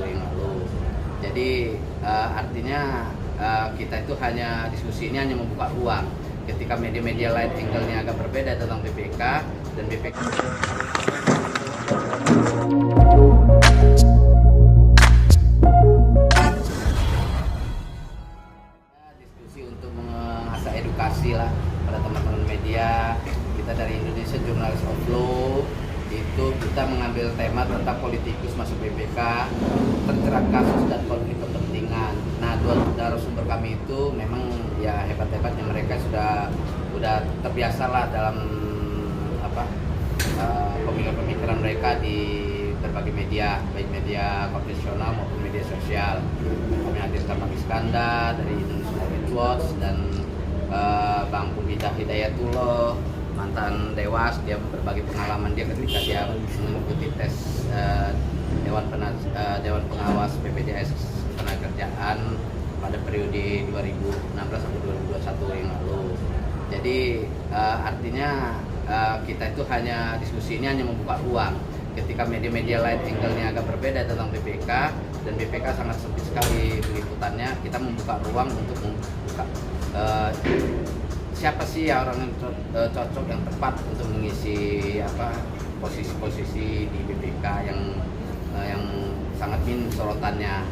yang lalu. Jadi artinya kita itu hanya diskusi ini hanya membuka ruang. Ketika media-media lain angle-nya agak berbeda tentang BPK dan BPK. Diskusi untuk mengasah edukasi lah pada teman-teman media. Kita dari Indonesia Journalist of Law itu kita mengambil tema tentang politikus masuk BPK, terjerat kasus dan konflik kepentingan. Nah, dua narasumber kami itu memang ya hebat-hebatnya, mereka sudah terbiasa lah dalam pemikiran mereka di berbagai media, baik media konvensional maupun media sosial. Kami hadirkan Bang Iskandar dari Indonesia Rights Watch dan Bang Pumidah Hidayatullah, mantan Dewas. Dia berbagi pengalaman dia ketika dia mengikuti tes Dewan Pengawas BPJS Ketenagakerjaan pada periode 2016 sampai 2021 yang lalu. Jadi artinya kita itu hanya diskusi ini hanya membuka ruang. Ketika media-media lain angle-nya agak berbeda tentang BPK dan BPK sangat sempit sekali peliputannya, kita membuka ruang untuk membuka siapa sih orang yang cocok, yang tepat untuk mengisi posisi-posisi di BPK yang sangat minim sorotannya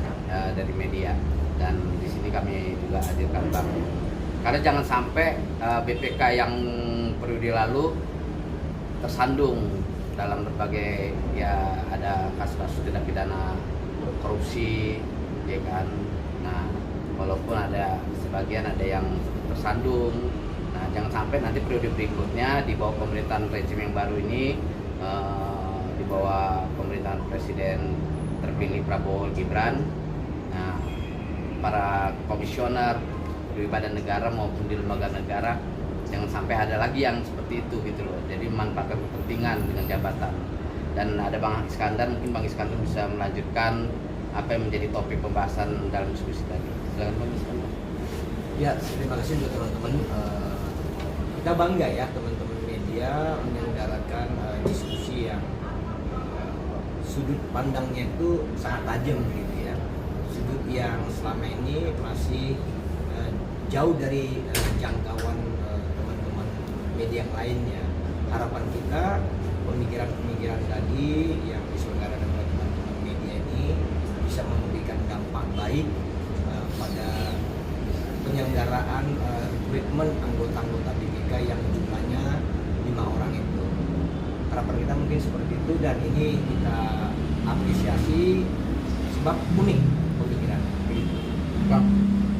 dari media. Dan di sini kami juga hadirkan Bang, karena jangan sampai BPK yang periode lalu tersandung dalam berbagai ya ada kasus-kasus tindak pidana korupsi, ya kan. Nah, walaupun ada sebagian ada yang tersandung. Nah, jangan sampai nanti periode berikutnya di bawah pemerintahan rezim yang baru ini, di bawah pemerintahan Presiden terpilih Prabowo Gibran, nah, para komisioner di badan negara maupun di lembaga negara jangan sampai ada lagi yang seperti itu gitu loh. Jadi memanfaatkan kepentingan dengan jabatan. Dan ada Bang Iskandar, mungkin Bang Iskandar bisa melanjutkan apa yang menjadi topik pembahasan dalam diskusi tadi. Silakan Bang Iskandar. Ya, terima kasih untuk teman-teman. Kita bangga ya teman-teman media menyelenggarakan diskusi yang sudut pandangnya itu sangat tajam gitu ya. Sudut yang selama ini masih jauh dari jangkauan teman-teman media yang lainnya. Harapan kita pemikiran-pemikiran tadi yang diselenggarakan oleh teman-teman media ini bisa memberikan dampak baik pada penyelenggaraan rekrutmen anggota-anggota BPK yang jumlahnya 5 orang itu. Harapan kita mungkin seperti itu, dan ini kita apresiasi sebab unik pemikiran. Bang,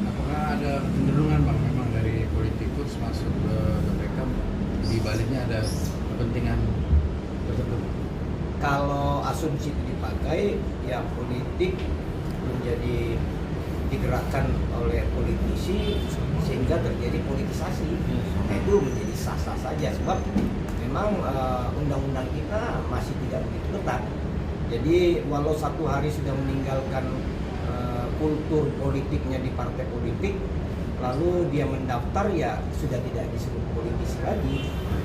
apakah ada kecenderungan Bang memang dari politikus masuk ke BPK, di baliknya ada kepentingan tertentu? Kalau asumsi itu dipakai, ya politik menjadi digerakkan oleh politisi sehingga terjadi politisasi. Nah, itu menjadi sah-sah saja sebab memang undang-undang kita masih tidak begitu ketat. Jadi walau satu hari sudah meninggalkan kultur politiknya di partai politik, lalu dia mendaftar ya sudah tidak disebut politisi lagi.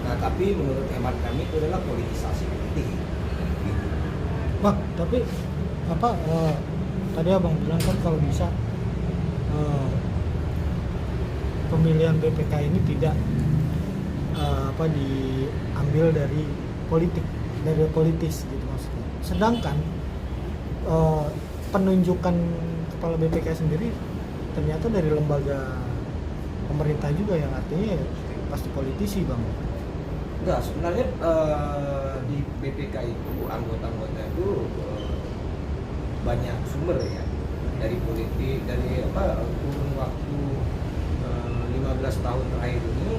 Nah, tapi menurut hemat kami itu adalah politisasi politik. Gitu. Bang, tapi tadi abang bilang kan kalau bisa pemilihan BPK ini tidak diambil dari politis gitu maksudnya. Sedangkan penunjukan kepala BPK sendiri ternyata dari lembaga pemerintah juga, yang artinya ya pasti politisi Bang. Enggak, sebenarnya di BPK itu anggota-anggota itu banyak sumber ya, dari politik, dari kurun waktu 15 tahun terakhir ini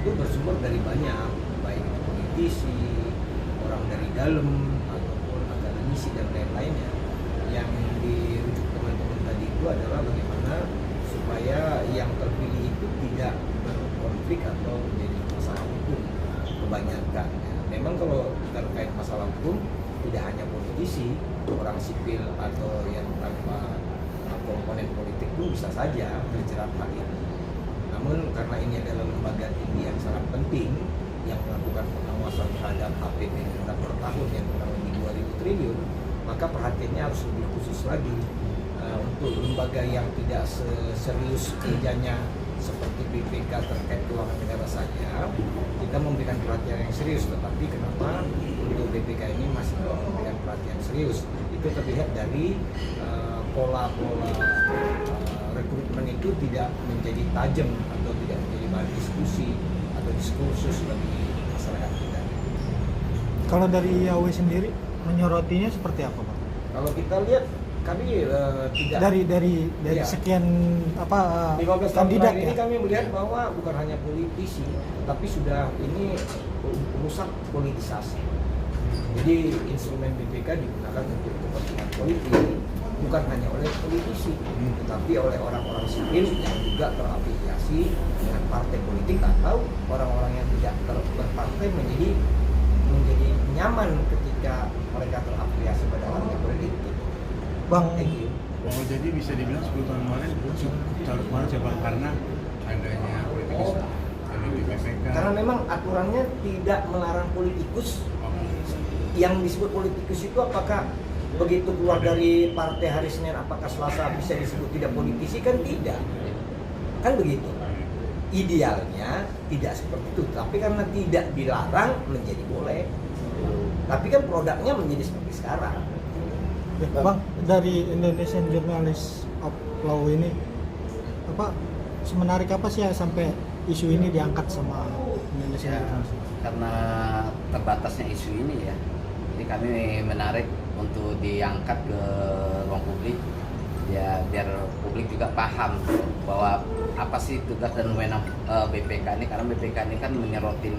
itu bersumber dari banyak, baik itu politisi, orang dari dalam ataupun akademisi dan lain-lainnya. Yang dirujuk teman-teman tadi itu adalah bagaimana supaya yang terpilih itu tidak berkonflik atau menjadi masalah hukum kebanyakan. Memang kalau terkait masalah hukum tidak hanya politisi, orang sipil atau yang tanpa komponen politik pun bisa saja terjerat hal ini. Namun karena ini adalah lembaga tinggi yang sangat penting yang melakukan pengawasan terhadap APBN per tahun yang kurang lebih 2.000 triliun, maka perhatiannya harus lebih khusus lagi untuk lembaga yang tidak serius kerjanya seperti BPK terkait keuangan negara saja. Kita memberikan perhatian yang serius, tetapi kenapa untuk BPK ini masih memberikan perhatian serius? Itu terlihat dari pola-pola rekrutmen itu tidak menjadi tajam atau tidak menjadi bahan diskusi atau diskursus bagi masyarakat kita. Kalau dari IAW sendiri menyorotinya seperti apa, Pak? Kalau kita lihat kami tidak Dari Iya. sekian 15 tahun kandidat terakhir ini ya. kami melihat bahwa bukan hanya politisi, tapi sudah ini rusak politisasi. Jadi instrumen BPK digunakan untuk kepentingan politik, bukan hanya oleh politisi, tetapi oleh orang-orang sipil yang juga terafiliasi dengan partai politik atau orang-orang yang tidak berpartai menjadi nyaman ketika mereka terafiliasi pada partai politik. Bang, Thank you. Oh, jadi bisa dibilang 10 tahun kemarin tahun kemarin siapa karena adanya politikus dari BPK. Karena memang aturannya tidak melarang politikus. Yang disebut politikus itu apakah begitu keluar dari partai hari Senin apakah Selasa bisa disebut tidak politisi? Kan tidak, kan begitu. Idealnya tidak seperti itu, tapi karena tidak dilarang menjadi boleh. Tapi kan produknya menjadi seperti sekarang. Bang, dari Indonesian Journalist of Law ini semenarik apa sih ya sampai isu ini diangkat sama Indonesian Ya, Journalist? karena terbatasnya isu ini ya, jadi kami menarik untuk diangkat ke ruang publik ya, biar publik juga paham bahwa apa sih tugas dan wewenang BPK ini, karena BPK ini kan menyerotin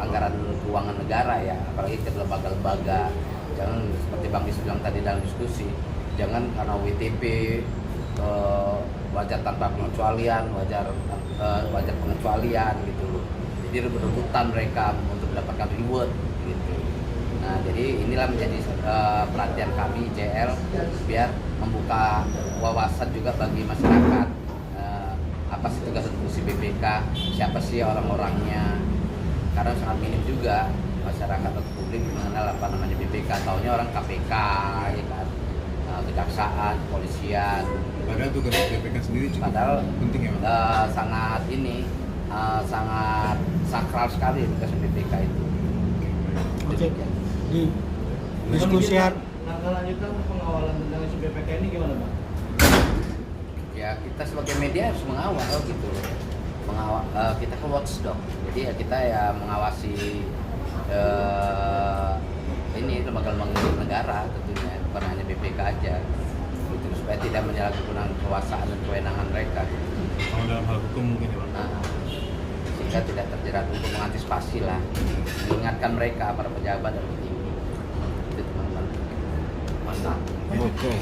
anggaran keuangan negara ya, apalagi ke lembaga-lembaga. Jangan seperti Bang Dis bilang tadi dalam diskusi, jangan karena WTP wajar tanpa pengecualian, wajar pengecualian gitu. Jadi rebutan mereka untuk mendapatkan reward gitu. Nah, jadi inilah menjadi perhatian kami JL biar membuka wawasan juga bagi masyarakat. Apa sih tugas dan fungsi BPK, siapa sih orang-orangnya, karena sangat minim juga masyarakat atau publik mengenal apa namanya BPK, taunya orang KPK ya kan, kejaksaan, kepolisian. Padahal tugas BPK sendiri cukup Padahal penting ya, Bang. sangat sakral sekali tugas BPK itu. Oke, di diskusi Langkah lanjutan pengawalan tentang isu BPK ini gimana, Bang? Ya kita sebagai media harus mengawal gitu, kita kan watchdog, jadi ya kita ya mengawasi ini lembaga-lembaga negara tentunya, bukan hanya BPK aja gitu, supaya tidak menyalahgunakan kekuasaan dan kewenangan mereka gitu. Kalau dalam hal hukum mungkin ya, Bang. Nah, sehingga tidak terjerat untuk mengantisipasi lah, mengingatkan mereka para pejabat dan petinggi itu teman-teman. Mantap. Oke.